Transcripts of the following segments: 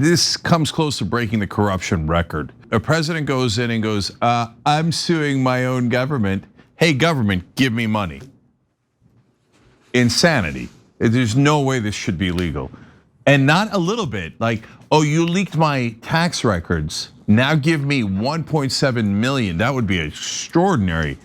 this comes close to breaking the corruption record. A president goes in and goes, I'm suing my own government. Hey, government, give me money. Insanity. There's no way this should be legal. And not a little bit, like, oh, you leaked my tax records. Now give me 1.7 million. That would be extraordinary.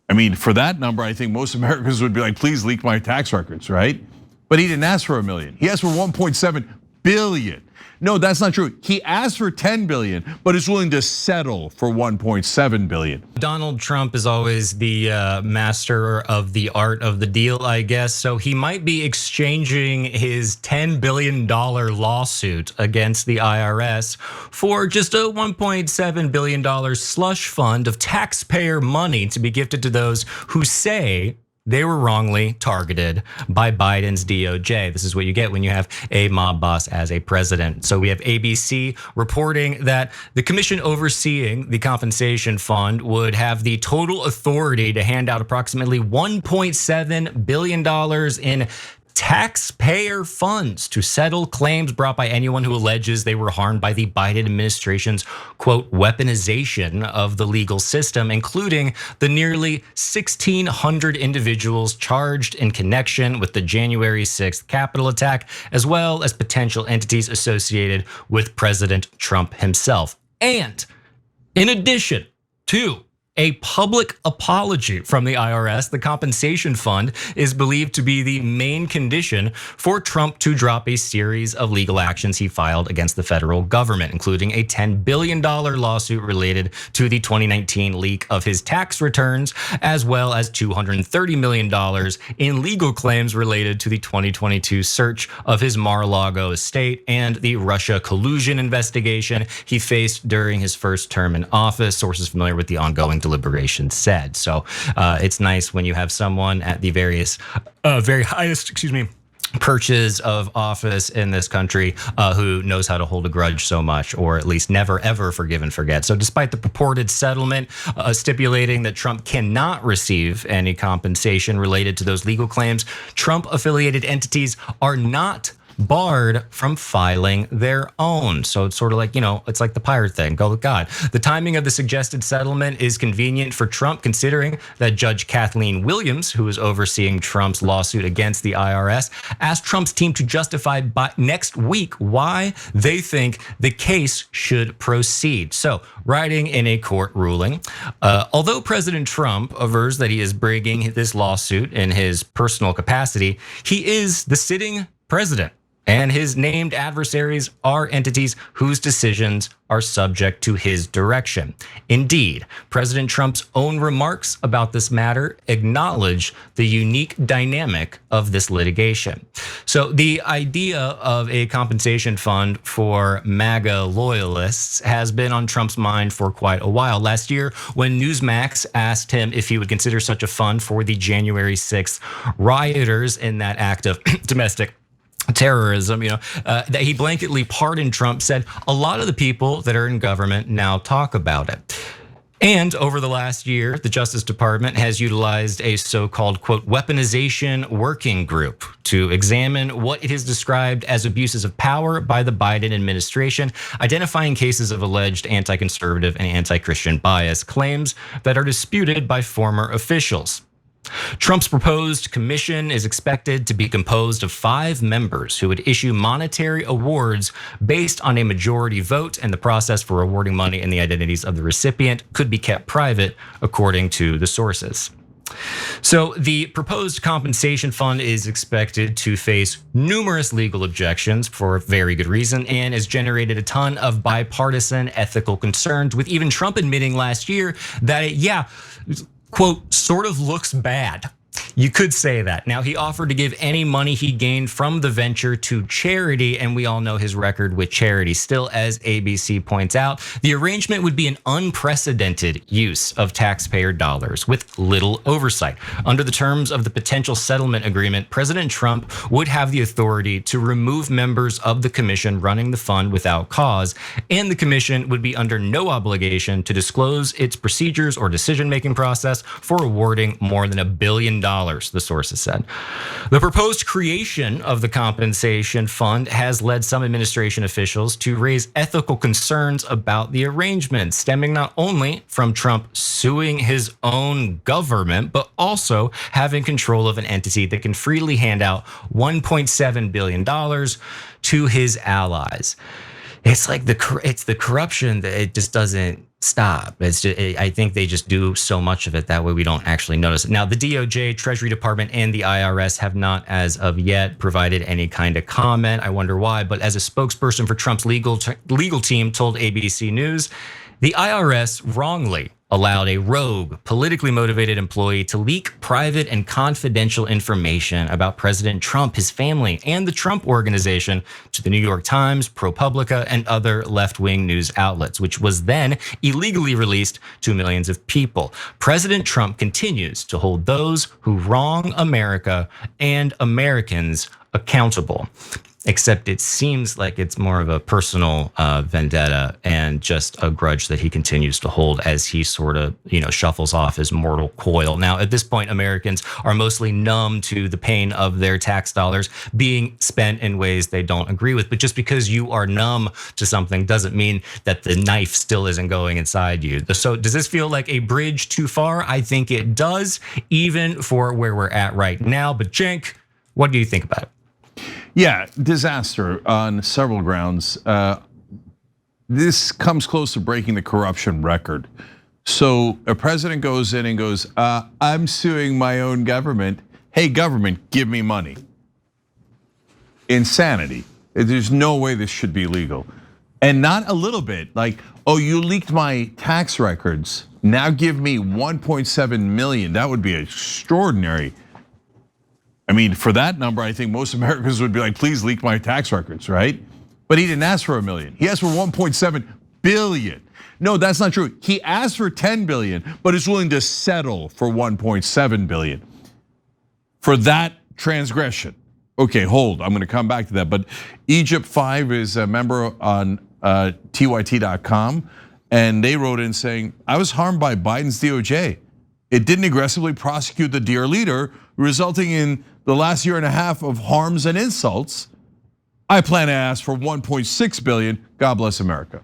I mean, for that number, I think most Americans would be like, please leak my tax records, right? But he didn't ask for $1 million. He asked for 1.7 billion. No, that's not true. He asked for 10 billion, but is willing to settle for 1.7 billion. Donald Trump is always the master of the art of the deal, I guess. So he might be exchanging his $10 billion lawsuit against the IRS for just a $1.7 billion slush fund of taxpayer money to be gifted to those who say they were wrongly targeted by Biden's DOJ. This is what you get when you have a mob boss as a president. So we have ABC reporting that the commission overseeing the compensation fund would have the total authority to hand out approximately $1.7 billion in taxpayer funds to settle claims brought by anyone who alleges they were harmed by the Biden administration's, quote, weaponization of the legal system, including the nearly 1,600 individuals charged in connection with the January 6th Capitol attack, as well as potential entities associated with President Trump himself. And in addition to a public apology from the IRS, the compensation fund is believed to be the main condition for Trump to drop a series of legal actions he filed against the federal government, including a $10 billion lawsuit related to the 2019 leak of his tax returns, as well as $230 million in legal claims related to the 2022 search of his Mar-a-Lago estate and the Russia collusion investigation he faced during his first term in office, sources familiar with the ongoing deliberations said. So it's nice when you have someone at the very highest, perches of office in this country who knows how to hold a grudge so much, or at least never ever forgive and forget. So despite the purported settlement stipulating that Trump cannot receive any compensation related to those legal claims, Trump affiliated entities are not barred from filing their own. So it's sort of like, it's like the pirate thing, go with God. The timing of the suggested settlement is convenient for Trump, considering that Judge Kathleen Williams, who is overseeing Trump's lawsuit against the IRS, asked Trump's team to justify by next week why they think the case should proceed. So, writing in a court ruling, although President Trump avers that he is bringing this lawsuit in his personal capacity, he is the sitting president, and his named adversaries are entities whose decisions are subject to his direction. Indeed, President Trump's own remarks about this matter acknowledge the unique dynamic of this litigation. So the idea of a compensation fund for MAGA loyalists has been on Trump's mind for quite a while. Last year, when Newsmax asked him if he would consider such a fund for the January 6th rioters in that act of domestic terrorism, that he blanketly pardoned Trump, said a lot of the people that are in government now talk about it. And over the last year, the Justice Department has utilized a so-called, quote, weaponization working group to examine what it has described as abuses of power by the Biden administration, identifying cases of alleged anti-conservative and anti-Christian bias, claims that are disputed by former officials. Trump's proposed commission is expected to be composed of 5 members who would issue monetary awards based on a majority vote, and the process for awarding money and the identities of the recipient could be kept private, according to the sources. So the proposed compensation fund is expected to face numerous legal objections for very good reason, and has generated a ton of bipartisan ethical concerns, with even Trump admitting last year that quote, sort of looks bad. You could say that. Now, he offered to give any money he gained from the venture to charity, and we all know his record with charity. Still, as ABC points out, the arrangement would be an unprecedented use of taxpayer dollars with little oversight. Under the terms of the potential settlement agreement, President Trump would have the authority to remove members of the commission running the fund without cause, and the commission would be under no obligation to disclose its procedures or decision-making process for awarding more than $1 billion the sources said. The proposed creation of the compensation fund has led some administration officials to raise ethical concerns about the arrangement, stemming not only from Trump suing his own government, but also having control of an entity that can freely hand out $1.7 billion to his allies. It's like it's the corruption that it just doesn't stop. It's just, I think they just do so much of it that way we don't actually notice it. Now, the DOJ, Treasury Department, and the IRS have not, as of yet, provided any kind of comment. I wonder why. But as a spokesperson for Trump's legal team told ABC News, the IRS wrongly allowed a rogue, politically motivated employee to leak private and confidential information about President Trump, his family, and the Trump Organization to the New York Times, ProPublica, and other left-wing news outlets, which was then illegally released to millions of people. President Trump continues to hold those who wrong America and Americans accountable. Except it seems like it's more of a personal vendetta and just a grudge that he continues to hold as he sort of, shuffles off his mortal coil. Now, at this point, Americans are mostly numb to the pain of their tax dollars being spent in ways they don't agree with. But just because you are numb to something doesn't mean that the knife still isn't going inside you. So does this feel like a bridge too far? I think it does, even for where we're at right now. But Cenk, what do you think about it? Yeah, disaster on several grounds. This comes close to breaking the corruption record. So a president goes in and goes, I'm suing my own government. Hey, government, give me money. Insanity. There's no way this should be legal. And not a little bit, like, oh, you leaked my tax records. Now give me 1.7 million. That would be extraordinary. I mean, for that number, I think most Americans would be like, please leak my tax records, right? But he didn't ask for $1 million. He asked for 1.7 billion. No, that's not true. He asked for 10 billion, but is willing to settle for 1.7 billion for that transgression. Okay, hold, I'm gonna come back to that. But Egypt 5 is a member on TYT.com, and they wrote in saying, I was harmed by Biden's DOJ. It didn't aggressively prosecute the dear leader, resulting in the last year and a half of harms and insults. I plan to ask for 1.6 billion. God bless America.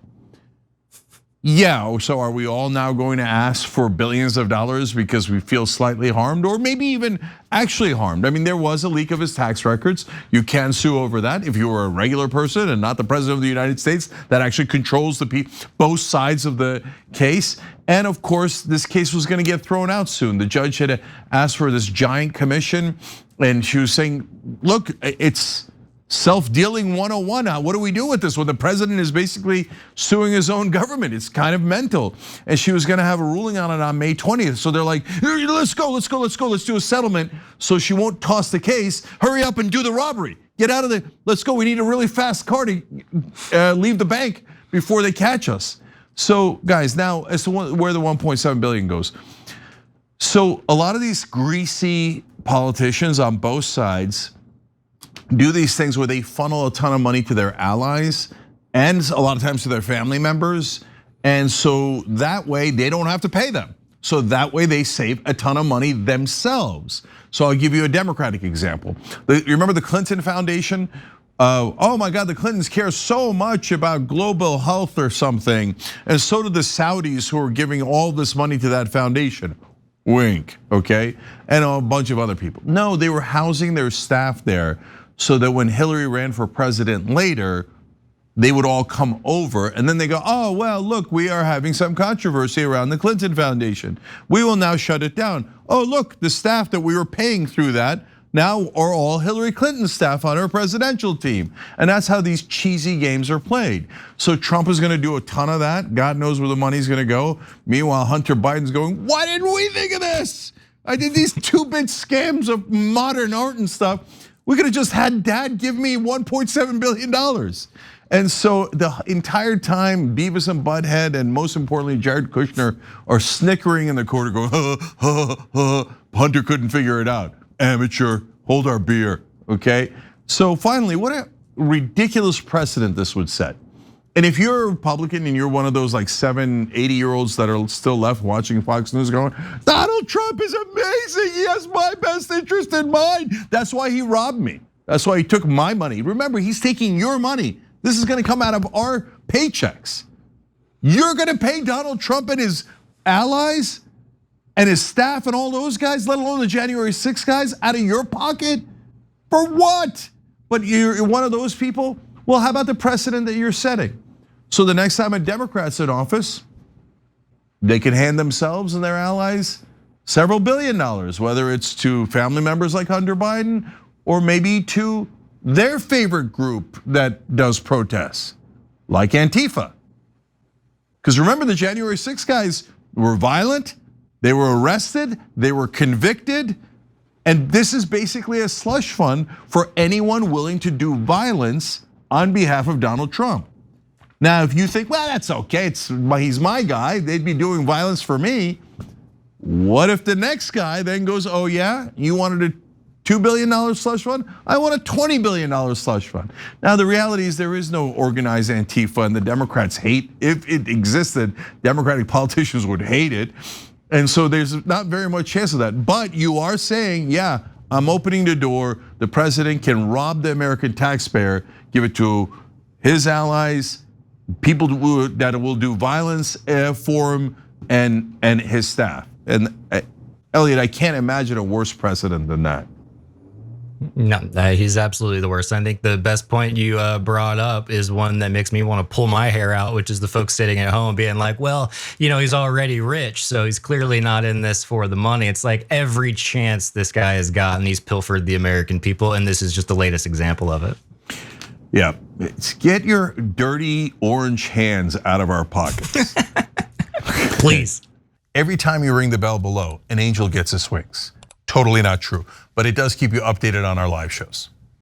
Yeah, so are we all now going to ask for billions of dollars because we feel slightly harmed or maybe even actually harmed? I mean, there was a leak of his tax records. You can sue over that if you were a regular person and not the president of the United States that actually controls both sides of the case. And of course, this case was gonna get thrown out soon. The judge had asked for this giant commission and she was saying, look, it's self-dealing 101. What do we do with this when the president is basically suing his own government? It's kind of mental. And she was gonna have a ruling on it on May 20th. So they're like, let's go, let's do a settlement so she won't toss the case. Hurry up and do the robbery. Get out of let's go. We need a really fast car to leave the bank before they catch us. So guys, now as to where the 1.7 billion goes. So a lot of these greasy politicians on both sides do these things where they funnel a ton of money to their allies and a lot of times to their family members. And so that way they don't have to pay them. So that way they save a ton of money themselves. So I'll give you a Democratic example. You remember the Clinton Foundation? Oh my God, the Clintons care so much about global health or something. And so did the Saudis who are giving all this money to that foundation. Wink, okay? And a bunch of other people. No, they were housing their staff there so that when Hillary ran for president later, they would all come over and then they go, oh, well, look, we are having some controversy around the Clinton Foundation. We will now shut it down. Oh, look, the staff that we were paying through that now are all Hillary Clinton staff on her presidential team. And that's how these cheesy games are played. So Trump is gonna do a ton of that. God knows where the money's gonna go. Meanwhile, Hunter Biden's going, why didn't we think of this? I did these 2-bit scams of modern art and stuff. We could have just had dad give me $1.7 billion. And so the entire time, Beavis and Butthead and most importantly, Jared Kushner are snickering in the corner going, Hunter couldn't figure it out. Amateur, hold our beer, okay? So finally, what a ridiculous precedent this would set. And if you're a Republican and you're one of those like 80-year-olds that are still left watching Fox News going, Donald Trump is amazing, he has my best interest in mind. That's why he robbed me. That's why he took my money. Remember, he's taking your money. This is gonna come out of our paychecks. You're gonna pay Donald Trump and his allies and his staff and all those guys, let alone the January 6th guys, out of your pocket? For what? But you're one of those people? Well, how about the precedent that you're setting? So the next time a Democrat's in office, they can hand themselves and their allies several $billion, whether it's to family members like Hunter Biden or maybe to their favorite group that does protests, like Antifa. Because remember, the January 6th guys were violent, they were arrested, they were convicted, and this is basically a slush fund for anyone willing to do violence on behalf of Donald Trump. Now, if you think, well, that's okay, he's my guy, they'd be doing violence for me. What if the next guy then goes, oh yeah, you wanted a $2 billion slush fund? I want a $20 billion slush fund. Now, the reality is there is no organized Antifa, and the Democrats hate, if it existed, Democratic politicians would hate it. And so there's not very much chance of that. But you are saying, yeah, I'm opening the door. The president can rob the American taxpayer, give it to his allies, people that will do violence for him, and his staff. And Elliot, I can't imagine a worse precedent than that. No, he's absolutely the worst. I think the best point you brought up is one that makes me want to pull my hair out, which is the folks sitting at home being like, well, he's already rich, so he's clearly not in this for the money. It's like every chance this guy has gotten, he's pilfered the American people, and this is just the latest example of it. Yeah, get your dirty orange hands out of our pockets. Please. Every time you ring the bell below, an angel gets his wings. Totally not true, but it does keep you updated on our live shows.